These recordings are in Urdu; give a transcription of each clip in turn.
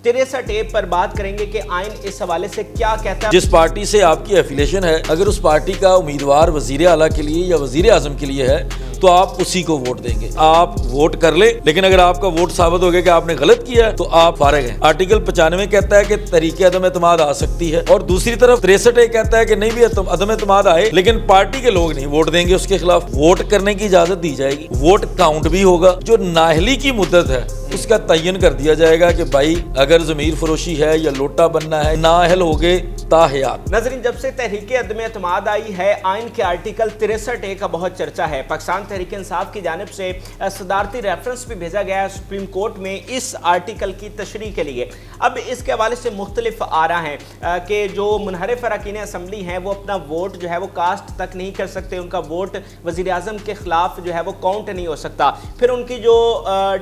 63A پر بات کریں گے کہ آئین اس حوالے سے کیا کہتا ہے. جس پارٹی سے آپ کی ایفیلیشن ہے اگر اس پارٹی کا امیدوار وزیر اعلیٰ کے لیے یا وزیر اعظم کے لیے ہے تو آپ اسی کو ووٹ دیں گے. آپ ووٹ کر لیں, لیکن اگر آپ کا ووٹ ثابت ہو گیا کہ آپ نے غلط کیا ہے تو آپ فارغ ہیں. آرٹیکل 95 کہتا ہے کہ تحریک عدم اعتماد آ سکتی ہے, اور دوسری طرف 63A کہتا ہے کہ نہیں بھی عدم اعتماد آئے لیکن پارٹی کے لوگ نہیں ووٹ دیں گے اس کے خلاف. ووٹ کرنے کی اجازت دی جائے گی, ووٹ کاؤنٹ بھی ہوگا. جو نااہلی کی مدت ہے اس کا تعین کر دیا جائے گا کہ بھائی اگر ضمیر فروشی ہے یا لوٹا بننا ہے, نااہل ہو گئے تا حیات. ناظرین, جب سے تحریک عدم اعتماد آئی ہے آئین کے آرٹیکل 63A کا بہت چرچا ہے. پاکستان تحریک انصاف کی جانب سے صدارتی ریفرنس بھی بھیجا گیا ہے سپریم کورٹ میں اس آرٹیکل کی تشریح کے لیے. اب اس کے حوالے سے مختلف آراء ہیں کہ جو منحرف اراکین اسمبلی ہیں وہ اپنا ووٹ جو ہے وہ کاسٹ تک نہیں کر سکتے, ان کا ووٹ وزیر اعظم کے خلاف جو ہے وہ کاؤنٹ نہیں ہو سکتا. پھر ان کی جو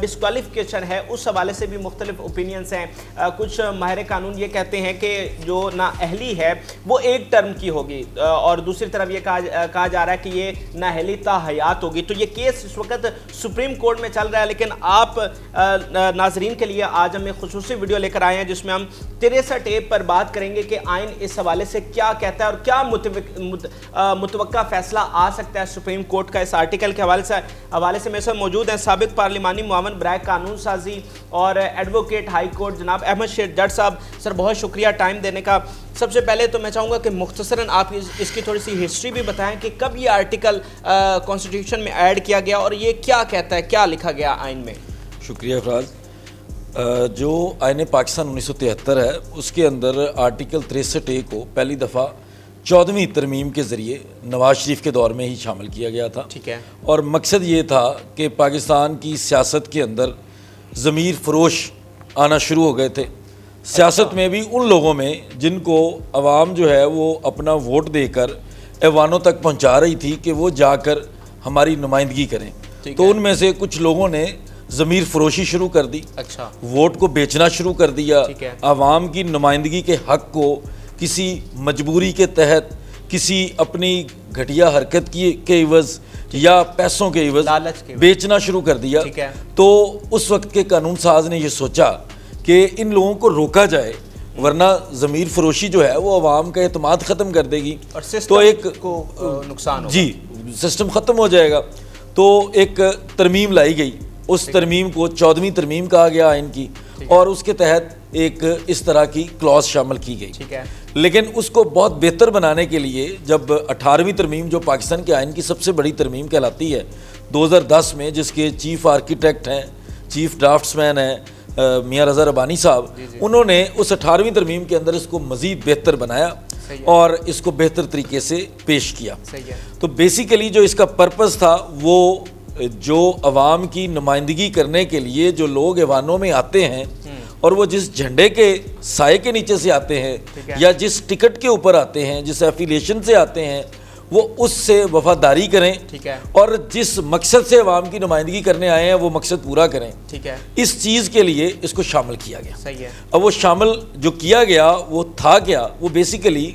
ڈسکوالیفیکیشن ہے اس حوالے سے بھی مختلف اوپینینز ہیں. کچھ ماہر قانون یہ کہتے ہیں کہ جو نااہلی ہے وہ ایک ٹرم کی ہوگی, اور دوسری طرف یہ کہا جا رہا ہے کہ یہ نااہلی تا حیات ہوگی. تو یہ کیس اس وقت سپریم کورٹ میں چل رہا ہے, لیکن آپ ناظرین کے لیے آج ہم ایک خصوصی ویڈیو لے کر آئے ہیں جس میں ہم 63A پر بات کریں گے کہ آئین اس حوالے سے کیا کہتا ہے اور کیا متوقع فیصلہ آ سکتا ہے سپریم کورٹ کا اس آرٹیکل کے حوالے سے. میرے ساتھ موجود ہیں سابق پارلیمانی معاون برائے قانون سازی اور ایڈوکیٹ ہائی کورٹ جناب احمد شیر جٹ صاحب. سر بہت شکریہ ٹائم دینے کا. سب سے پہلے تو میں چاہوں گا کہ مختصراً آپ اس کی تھوڑی سی ہسٹری بھی بتائیں کہ کب یہ آرٹیکل کانسٹیٹیوشن میں ایڈ کیا گیا اور یہ کیا کہتا ہے, کیا لکھا گیا آئین میں. شکریہ افراز. جو آئین پاکستان 1973 ہے اس کے اندر آرٹیکل 63A کو پہلی دفعہ 14ویں ترمیم کے ذریعے نواز شریف کے دور میں ہی شامل کیا گیا تھا. ٹھیک ہے. اور مقصد یہ تھا کہ پاکستان کی سیاست کے اندر ضمیر فروش آنا شروع ہو گئے تھے. سیاست میں بھی ان لوگوں میں جن کو عوام جو ہے وہ اپنا ووٹ دے کر ایوانوں تک پہنچا رہی تھی کہ وہ جا کر ہماری نمائندگی کریں, تو ان میں سے کچھ لوگوں نے ضمیر فروشی شروع کر دی. اچھا. ووٹ کو بیچنا شروع کر دیا. عوام کی نمائندگی کے حق کو کسی مجبوری کے تحت, کسی اپنی گھٹیا حرکت کے عوض یا پیسوں کے عوض بیچنا شروع کر دیا. تو اس وقت کے قانون ساز نے یہ سوچا کہ ان لوگوں کو روکا جائے, ورنہ ضمیر فروشی جو ہے وہ عوام کا اعتماد ختم کر دے گی تو ایک کو نقصان ہوگا. جی, سسٹم ختم ہو جائے گا. تو ایک ترمیم لائی گئی, اس ترمیم کو 14ویں ترمیم کہا گیا آئین کی, اور اس کے تحت ایک اس طرح کی کلوز شامل کی گئی. لیکن اس کو بہت بہتر بنانے کے لیے جب 18ویں ترمیم جو پاکستان کے آئین کی سب سے بڑی ترمیم کہلاتی ہے 2010 میں, جس کے چیف آرکیٹیکٹ ہیں, چیف ڈرافٹس مین ہیں میاں رضا ربانی صاحب, انہوں نے اس 18ویں ترمیم کے اندر اس کو مزید بہتر بنایا اور اس کو بہتر طریقے سے پیش کیا. تو بیسیکلی جو اس کا پرپس تھا وہ جو عوام کی نمائندگی کرنے کے لیے جو لوگ ایوانوں میں آتے ہیں اور وہ جس جھنڈے کے سائے کے نیچے سے آتے ہیں یا جس ٹکٹ کے اوپر آتے ہیں, جس ایفیلیشن سے آتے ہیں, وہ اس سے وفاداری کریں اور جس مقصد سے عوام کی نمائندگی کرنے آئے ہیں وہ مقصد پورا کریں. اس چیز کے لیے اس کو شامل کیا گیا. اب وہ شامل جو کیا گیا وہ تھا کیا, وہ بیسیکلی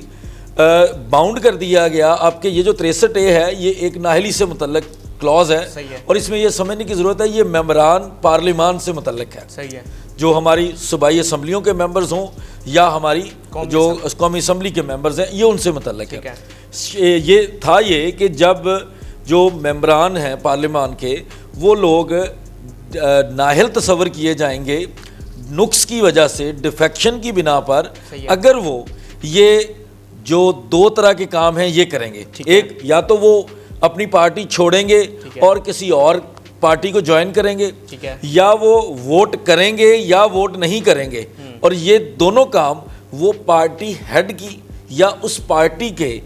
باؤنڈ کر دیا گیا. آپ کے یہ جو 63A ہے یہ ایک نااہلی سے متعلق کلوز ہے, اور اس میں یہ سمجھنے کی ضرورت ہے یہ ممبران پارلیمان سے متعلق ہے. جو ہماری صوبائی اسمبلیوں کے ممبرز ہوں یا ہماری جو قومی اسمبلی کے ممبرز ہیں یہ ان سے متعلق ہے. یہ تھا یہ کہ جب جو ممبران ہیں پارلیمان کے وہ لوگ نااہل تصور کیے جائیں گے نقص کی وجہ سے, ڈیفیکشن کی بنا پر, اگر وہ یہ جو دو طرح کے کام ہیں یہ کریں گے. ایک, یا تو وہ اپنی پارٹی چھوڑیں گے اور کسی اور پارٹی کو جوائن کریں گے, یا وہ ووٹ کریں گے یا ووٹ نہیں کریں گے, اور یہ دونوں کام وہ پارٹی ہیڈ کی یا اس پارٹی کے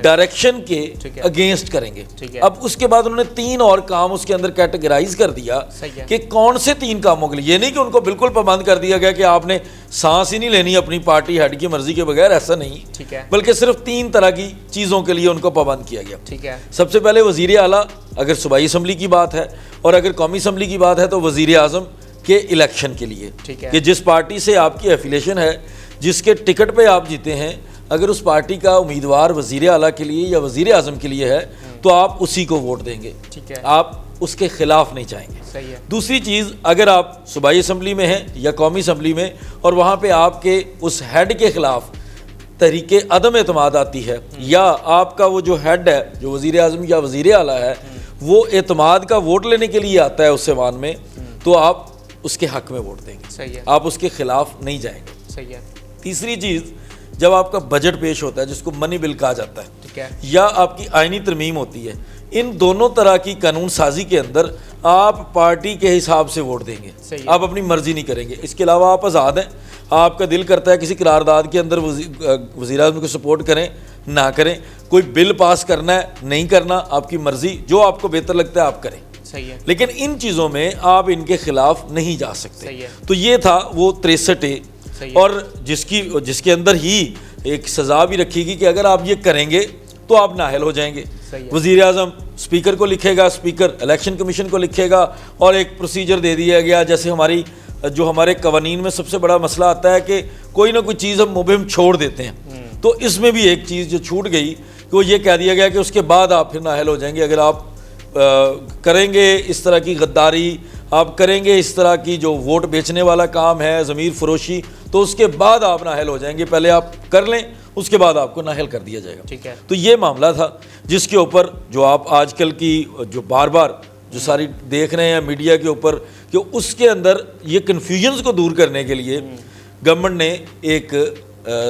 ڈائریکشن کے اگینسٹ کریں گے. اب اس کے بعد انہوں نے 3 اور کام اس کے اندر کیٹیگرائز کر دیا کہ کون سے 3 کاموں کے لیے. یہ نہیں کہ ان کو بالکل پابند کر دیا گیا کہ آپ نے سانس ہی نہیں لینی اپنی پارٹی ہیڈ کی مرضی کے بغیر, ایسا نہیں, بلکہ صرف 3 طرح کی چیزوں کے لیے ان کو پابند کیا گیا. سب سے پہلے وزیر اعلیٰ اگر صوبائی اسمبلی کی بات ہے, اور اگر قومی اسمبلی کی بات ہے تو وزیر اعظم کے الیکشن کے لیے, کہ جس پارٹی سے آپ کی ایفیلیشن ہے, جس کے ٹکٹ پہ آپ جیتے ہیں, اگر اس پارٹی کا امیدوار وزیر اعلیٰ کے لیے یا وزیر اعظم کے لیے ہے تو آپ اسی کو ووٹ دیں گے. آپ اس کے خلاف نہیں جائیں گے. صحیح ہے. دوسری چیز، اگر آپ صوبائی اسمبلی میں ہیں یا قومی اسمبلی میں اور وہاں پہ آپ کے اس ہیڈ کے خلاف تحریک عدم اعتماد آتی ہے، یا آپ کا وہ جو ہیڈ ہے جو وزیر اعظم یا وزیر اعلیٰ ہے وہ اعتماد کا ووٹ لینے کے لیے آتا ہے اس ایوان میں، تو آپ اس کے حق میں ووٹ دیں گے. صحیح ہے. آپ اس کے خلاف نہیں جائیں گے. صحیح ہے. تیسری چیز، جب آپ کا بجٹ پیش ہوتا ہے جس کو منی بل کہا جاتا ہے، ٹھیک ہے، یا آپ کی آئینی ترمیم ہوتی ہے، ان دونوں طرح کی قانون سازی کے اندر آپ پارٹی کے حساب سے ووٹ دیں گے. آپ اپنی مرضی نہیں کریں گے. اس کے علاوہ آپ آزاد ہیں. آپ کا دل کرتا ہے کسی قرارداد کے اندر وزیر اعظم کو سپورٹ کریں، نہ کریں. کوئی بل پاس کرنا ہے، نہیں کرنا، آپ کی مرضی، جو آپ کو بہتر لگتا ہے آپ کریں. صحیح ہے. لیکن ان چیزوں میں آپ ان کے خلاف نہیں جا سکتے. صحیح ہے. تو یہ تھا وہ 63A، اور جس کے اندر ہی ایک سزا بھی رکھی گی کہ اگر آپ یہ کریں گے تو آپ نااہل ہو جائیں گے. وزیر اعظم اسپیکر کو لکھے گا، اسپیکر الیکشن کمیشن کو لکھے گا، اور ایک پروسیجر دے دیا گیا. جیسے ہمارے قوانین میں سب سے بڑا مسئلہ آتا ہے کہ کوئی نہ کوئی چیز ہم مبہم چھوڑ دیتے ہیں، تو اس میں بھی ایک چیز جو چھوٹ گئی کہ وہ یہ کہہ دیا گیا کہ اس کے بعد آپ پھر نااہل ہو جائیں گے. اگر آپ کریں گے اس طرح کی غداری، آپ کریں گے اس طرح کی جو ووٹ بیچنے والا کام ہے، ضمیر فروشی، تو اس کے بعد آپ نااہل ہو جائیں گے. پہلے آپ کر لیں، اس کے بعد آپ کو نااہل کر دیا جائے گا. ٹھیک ہے. تو یہ معاملہ تھا جس کے اوپر جو آپ آج کل کی جو بار بار جو ساری دیکھ رہے ہیں میڈیا کے اوپر، کہ اس کے اندر یہ کنفیوژنز کو دور کرنے کے لیے گورنمنٹ نے ایک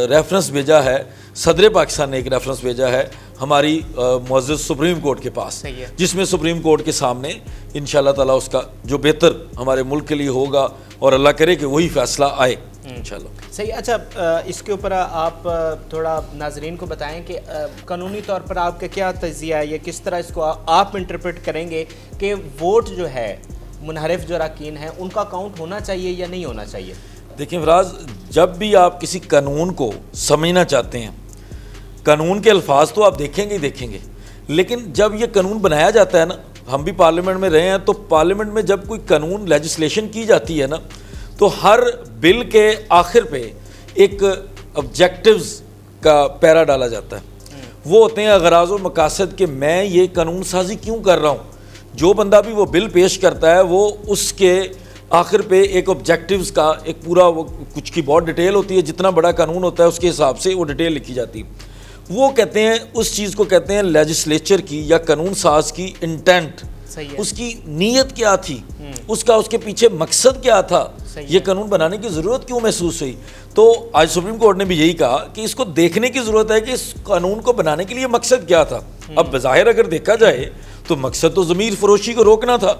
ریفرنس بھیجا ہے، صدر پاکستان نے ایک ریفرنس بھیجا ہے ہماری معزز سپریم کورٹ کے پاس، جس میں سپریم کورٹ کے سامنے انشاءاللہ تعالیٰ اس کا جو بہتر ہمارے ملک کے لیے ہوگا، اور اللہ کرے کہ وہی فیصلہ آئے انشاءاللہ. صحیح. اچھا، اس کے اوپر آپ تھوڑا ناظرین کو بتائیں کہ قانونی طور پر آپ کا کیا تجزیہ ہے، یا کس طرح اس کو آپ انٹرپریٹ کریں گے کہ ووٹ جو ہے منحرف جو اراکین ہیں ان کا کاؤنٹ ہونا چاہیے یا نہیں ہونا چاہیے؟ دیکھیں فراز، جب بھی آپ کسی قانون کو سمجھنا چاہتے ہیں، قانون کے الفاظ تو آپ دیکھیں گے، لیکن جب یہ قانون بنایا جاتا ہے نا، ہم بھی پارلیمنٹ میں رہے ہیں، تو پارلیمنٹ میں جب کوئی قانون لیجسلیشن کی جاتی ہے نا، تو ہر بل کے آخر پہ ایک آبجیکٹیوز کا پیرا ڈالا جاتا ہے. وہ ہوتے ہیں اغراض و مقاصد، کہ میں یہ قانون سازی کیوں کر رہا ہوں. جو بندہ بھی وہ بل پیش کرتا ہے وہ اس کے آخر پہ ایک آبجیکٹیوز کا ایک پورا، وہ کچھ کی بہت ڈیٹیل ہوتی ہے، جتنا بڑا قانون ہوتا ہے اس کے حساب سے وہ ڈیٹیل لکھی جاتی ہے. وہ کہتے ہیں، اس چیز کو کہتے ہیں لیجسلیچر کی یا قانون ساز کی انٹینٹ. اس کی نیت کیا تھی، اس کے پیچھے مقصد کیا تھا، یہ قانون بنانے کی ضرورت کیوں محسوس ہوئی. تو آج سپریم کورٹ نے بھی یہی کہا کہ اس کو دیکھنے کی ضرورت ہے کہ اس قانون کو بنانے کے لیے مقصد کیا تھا. اب بظاہر اگر دیکھا جائے تو مقصد تو ضمیر فروشی کو روکنا تھا،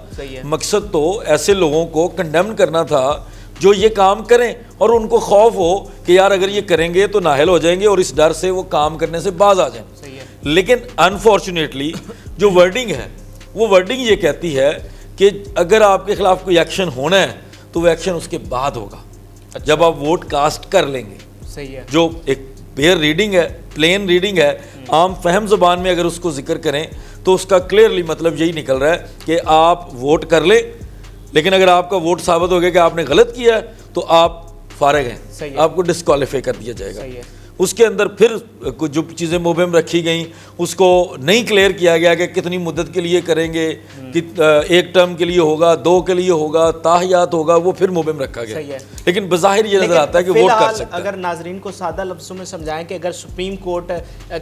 مقصد تو ایسے لوگوں کو کنڈیم کرنا تھا جو یہ کام کریں اور ان کو خوف ہو کہ یار اگر یہ کریں گے تو نااہل ہو جائیں گے، اور اس ڈر سے وہ کام کرنے سے باز آ جائیں. لیکن انفارچونیٹلی جو ورڈنگ ہے وہ ورڈنگ یہ کہتی ہے کہ اگر آپ کے خلاف کوئی ایکشن ہونا ہے تو وہ ایکشن اس کے بعد ہوگا، جب آپ ووٹ کاسٹ کر لیں گے. صحیح ہے. جو ایک بیئر ریڈنگ ہے، پلین ریڈنگ ہے، عام فہم زبان میں اگر اس کو ذکر کریں تو اس کا کلیئرلی مطلب یہی نکل رہا ہے کہ آپ ووٹ کر لیں، لیکن اگر آپ کا ووٹ ثابت ہو گیا کہ آپ نے غلط کیا ہے تو آپ فارغ ہیں، آپ کو ڈسکوالیفائی کر دیا جائے گا. اس کے اندر پھر جو چیزیں مبہم رکھی گئیں اس کو نہیں کلیئر کیا گیا کہ کتنی مدت کے لیے کریں گے، ایک ٹرم کے لیے ہوگا، 2 کے لیے ہوگا، تاحیات ہوگا، وہ پھر مبہم رکھا گیا. لیکن بظاہر یہ نظر آتا ہے کہ ووٹ کر سکتے ہیں. اگر ناظرین کو سادہ لفظوں میں سمجھائیں کہ اگر سپریم کورٹ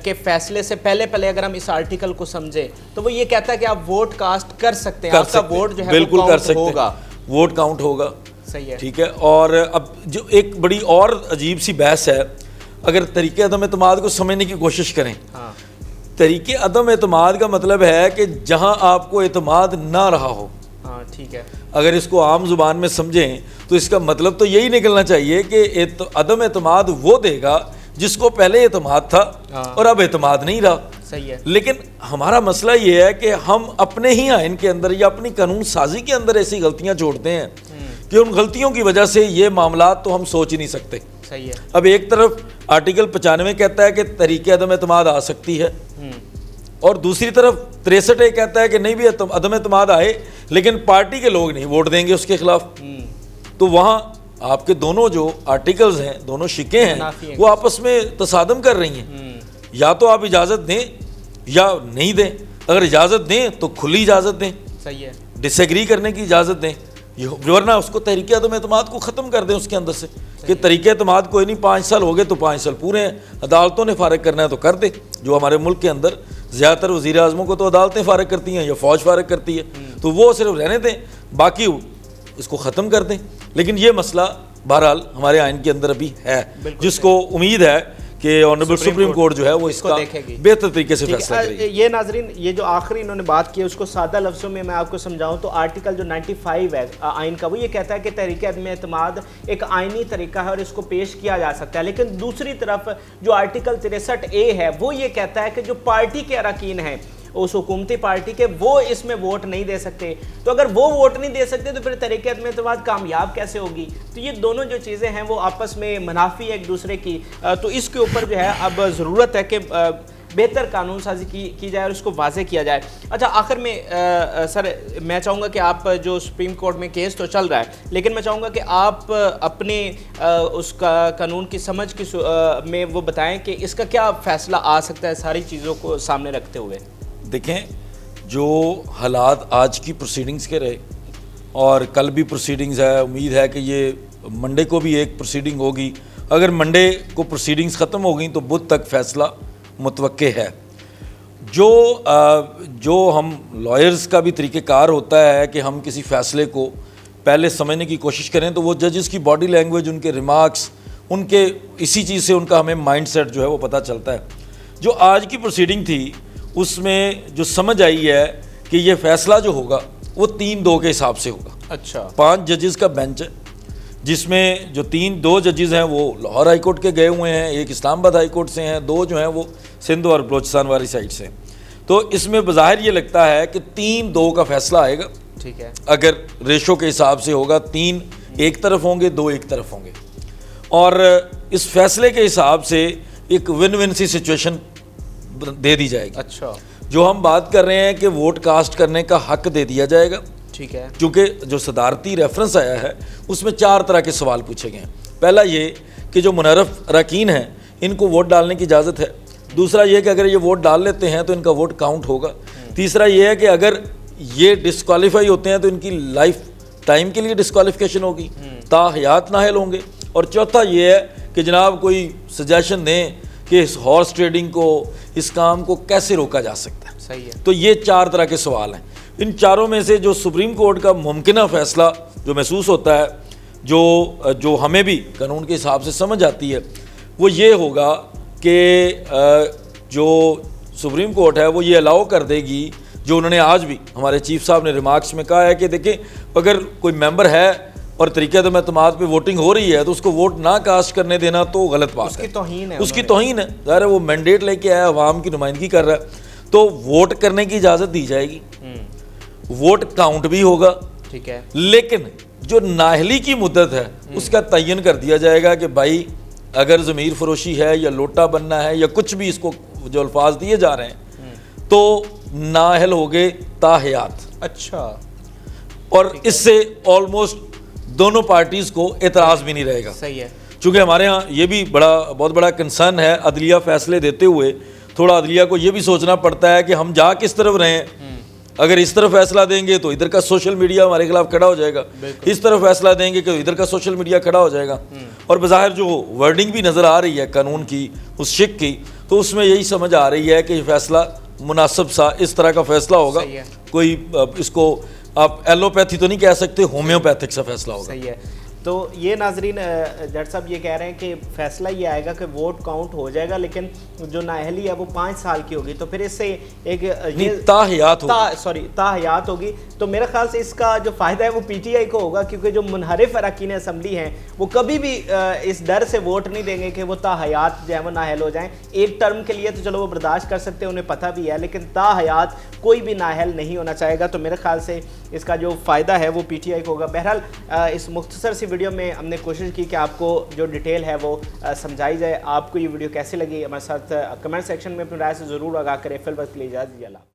کے فیصلے سے پہلے اگر ہم اس آرٹیکل کو سمجھیں تو وہ یہ کہتا ہے کہ آپ ووٹ کاسٹ کر سکتے ہیں، آپ کا ووٹ جو ہے بالکل کر سکتے ہیں، ووٹ کاؤنٹ ہوگا. صحیح ہے. ٹھیک ہے. اور اب جو ایک بڑی اور عجیب سی بحث ہے، اگر طریقے عدم اعتماد کو سمجھنے کی کوشش کریں، طریقے عدم اعتماد کا مطلب ہے کہ جہاں آپ کو اعتماد نہ رہا ہو. ٹھیک ہے. اگر اس کو عام زبان میں سمجھیں تو اس کا مطلب تو یہی نکلنا چاہیے کہ عدم اعتماد وہ دے گا جس کو پہلے اعتماد تھا اور اب اعتماد نہیں رہا. صحیح ہے. لیکن ہمارا مسئلہ یہ ہے کہ ہم اپنے ہی آئین کے اندر یا اپنی قانون سازی کے اندر ایسی غلطیاں چھوڑتے ہیں کہ ان غلطیوں کی وجہ سے یہ معاملات تو ہم سوچ ہی نہیں سکتے. صحیح ہے. اب ایک طرف آرٹیکل 95 کہتا ہے کہ طریقے عدم اعتماد آ سکتی ہے، اور دوسری طرف 63 کہتا ہے کہ نہیں بھی عدم اعتماد آئے لیکن پارٹی کے لوگ نہیں ووٹ دیں گے اس کے خلاف. تو وہاں آپ کے دونوں جو آرٹیکلز ہیں، دونوں شکیں ہیں، وہ آپس میں تصادم کر رہی ہیں. یا تو آپ اجازت دیں یا نہیں دیں. اگر اجازت دیں تو کھلی اجازت دیں. صحیح ہے. ڈس ایگری کرنے کی اجازت دیں، ورنہ اس کو تحریک عدم اعتماد کو ختم کر دیں اس کے اندر سے کہ تحریک اعتماد کوئی نہیں، 5 سال ہو گئے تو 5 سال پورے ہیں، عدالتوں نے فارغ کرنا ہے تو کر دیں. جو ہمارے ملک کے اندر زیادہ تر وزیر اعظموں کو تو عدالتیں فارغ کرتی ہیں یا فوج فارغ کرتی ہے، تو وہ صرف رہنے دیں، باقی اس کو ختم کر دیں. لیکن یہ مسئلہ بہرحال ہمارے آئین کے اندر ابھی ہے، جس کو امید ہے کہ آنریبل سپریم کورٹ جو ہے وہ اس کا بہتر طریقے سے فیصلہ کرے گی. یہ ناظرین، یہ جو آخری انہوں نے بات کی اس کو سادہ لفظوں میں آپ کو سمجھاؤں تو آرٹیکل جو 95 ہے آئین کا، وہ یہ کہتا ہے کہ تحریک عدم اعتماد ایک آئینی طریقہ ہے اور اس کو پیش کیا جا سکتا ہے. لیکن دوسری طرف جو آرٹیکل 63A ہے وہ یہ کہتا ہے کہ جو پارٹی کے اراکین ہیں اس حکومتی پارٹی کے، وہ اس میں ووٹ نہیں دے سکتے. تو اگر وہ ووٹ نہیں دے سکتے تو پھر تحریک عدم اعتماد کامیاب کیسے ہوگی؟ تو یہ دونوں جو چیزیں ہیں وہ آپس میں منافی ہے ایک دوسرے کی. تو اس کے اوپر جو ہے اب ضرورت ہے کہ بہتر قانون سازی کی جائے اور اس کو واضح کیا جائے. اچھا، آخر میں سر میں چاہوں گا کہ آپ جو سپریم کورٹ میں کیس تو چل رہا ہے، لیکن میں چاہوں گا کہ آپ اپنے اس کا قانون کی سمجھ کی میں وہ بتائیں کہ اس کا کیا فیصلہ آ سکتا ہے ساری چیزوں کو سامنے رکھتے ہوئے. دیکھیں، جو حالات آج کی پروسیڈنگز کے رہے اور کل بھی پروسیڈنگز ہے، امید ہے کہ یہ منڈے کو بھی ایک پروسیڈنگ ہوگی. اگر منڈے کو پروسیڈنگز ختم ہو گئیں تو بدھ تک فیصلہ متوقع ہے. جو ہم لائرز کا بھی طریقہ کار ہوتا ہے کہ ہم کسی فیصلے کو پہلے سمجھنے کی کوشش کریں، تو وہ ججز کی باڈی لینگویج، ان کے ریمارکس، ان کے اسی چیز سے ان کا ہمیں مائنڈ سیٹ جو ہے وہ پتہ چلتا ہے. جو آج کی پروسیڈنگ تھی اس میں جو سمجھ آئی ہے کہ یہ فیصلہ جو ہوگا وہ 3-2 کے حساب سے ہوگا. اچھا، 5 ججز کا بینچ ہے، جس میں جو 2 ججز ہیں وہ لاہور ہائی کورٹ کے گئے ہوئے ہیں، ایک اسلام آباد ہائی کورٹ سے ہیں، 2 جو ہیں وہ سندھ اور بلوچستان والی سائڈ سے. تو اس میں بظاہر یہ لگتا ہے کہ 3-2 کا فیصلہ آئے گا. ٹھیک ہے، اگر ریشو کے حساب سے ہوگا 3 ایک طرف ہوں گے، 2 ایک طرف ہوں گے. اور اس فیصلے کے حساب سے ایک ون ون سی سچویشن دے دی جائے گی. اچھا، جو ہم بات کر رہے ہیں کہ ووٹ کاسٹ کرنے کا حق دے دیا جائے گا. ٹھیک ہے، چونکہ جو صدارتی ریفرنس آیا ہے اس میں 4 طرح کے سوال پوچھے گئے ہیں. پہلا یہ کہ جو منحرف اراکین ہیں ان کو ووٹ ڈالنے کی اجازت ہے. دوسرا یہ کہ اگر یہ ووٹ ڈال لیتے ہیں تو ان کا ووٹ کاؤنٹ ہوگا. تیسرا یہ ہے کہ اگر یہ ڈسکوالیفائی ہوتے ہیں تو ان کی لائف ٹائم کے لیے ڈسکوالیفیکیشن ہوگی، تا حیات نااہل ہوں گے. اور چوتھا یہ ہے کہ جناب کوئی سجیشن دیں کہ اس ہارس ٹریڈنگ کو، اس کام کو کیسے روکا جا سکتا ہے. صحیح ہے. تو یہ 4 طرح کے سوال ہیں. ان چاروں میں سے جو سپریم کورٹ کا ممکنہ فیصلہ جو محسوس ہوتا ہے، جو ہمیں بھی قانون کے حساب سے سمجھ آتی ہے، وہ یہ ہوگا کہ جو سپریم کورٹ ہے وہ یہ الاؤ کر دے گی، جو انہوں نے آج بھی ہمارے چیف صاحب نے ریمارکس میں کہا ہے کہ دیکھیں اگر کوئی ممبر ہے اور طریقہ عدم اعتماد پہ ووٹنگ ہو رہی ہے تو اس کو ووٹ نہ کاسٹ کرنے دینا تو غلط بات ہے، اس کی توہین ہے. اس کی توہین ہے. ظاہر ہے وہ مینڈیٹ لے کے آیا، عوام کی نمائندگی کر رہا ہے، تو ووٹ کرنے کی اجازت دی جائے گی، ووٹ کاؤنٹ بھی ہوگا. ٹھیک ہے، لیکن جو نااہلی کی مدت ہے اس کا تعین کر دیا جائے گا کہ بھائی اگر ضمیر فروشی ہے یا لوٹا بننا ہے یا کچھ بھی اس کو جو الفاظ دیے جا رہے ہیں تو نااہل ہو گئے تا حیات. اچھا، اور اس سے آلموسٹ دونوں پارٹیز کو اعتراض بھی نہیں رہے گا. صحیح ہے. چونکہ ہمارے ہاں یہ بھی بہت بڑا کنسرن ہے، عدلیہ فیصلے دیتے ہوئے تھوڑا عدلیہ کو یہ بھی سوچنا پڑتا ہے کہ ہم جا کس طرف رہیں. اگر اس طرف فیصلہ دیں گے تو ادھر کا سوشل میڈیا ہمارے خلاف کھڑا ہو جائے گا، اس طرف فیصلہ دیں گے کہ ادھر کا سوشل میڈیا کھڑا ہو جائے گا. اور بظاہر جو ورڈنگ بھی نظر آ رہی ہے قانون کی اس شک کی، تو اس میں یہی سمجھ آ رہی ہے کہ یہ فیصلہ مناسب سا اس طرح کا فیصلہ ہوگا. کوئی اس کو آپ ایلوپیتھی تو نہیں کہہ سکتے، ہومیوپیتھک سا فیصلہ ہوگا. صحیح ہے. تو یہ ناظرین، جج صاحب یہ کہہ رہے ہیں کہ فیصلہ یہ آئے گا کہ ووٹ کاؤنٹ ہو جائے گا، لیکن جو نااہلی ہے وہ 5 سال کی ہوگی. تو پھر اس سے ایک تا حیات ہوگی. تو میرے خیال سے اس کا جو فائدہ ہے وہ پی ٹی آئی کو ہوگا، کیونکہ جو منحرف اراکین اسمبلی ہیں وہ کبھی بھی اس ڈر سے ووٹ نہیں دیں گے کہ وہ تا حیات جو ہے وہ نااہل ہو جائیں. ایک ٹرم کے لیے تو چلو وہ برداشت کر سکتے ہیں، انہیں پتہ بھی ہے، لیکن تا حیات کوئی بھی نااہل نہیں ہونا چاہے گا. تو میرے خیال سے اس کا جو فائدہ ہے وہ پی ٹی آئی کو ہوگا. بہرحال اس مختصر سی ویڈیو میں ہم نے کوشش کی کہ آپ کو جو ڈیٹیل ہے وہ سمجھائی جائے. آپ کو یہ ویڈیو کیسی لگی ہمارے ساتھ کمنٹ سیکشن میں اپنی رائے سے ضرور آگاہ کریں. فی الوقت کے لیے اجازت دیجیے. اللہ.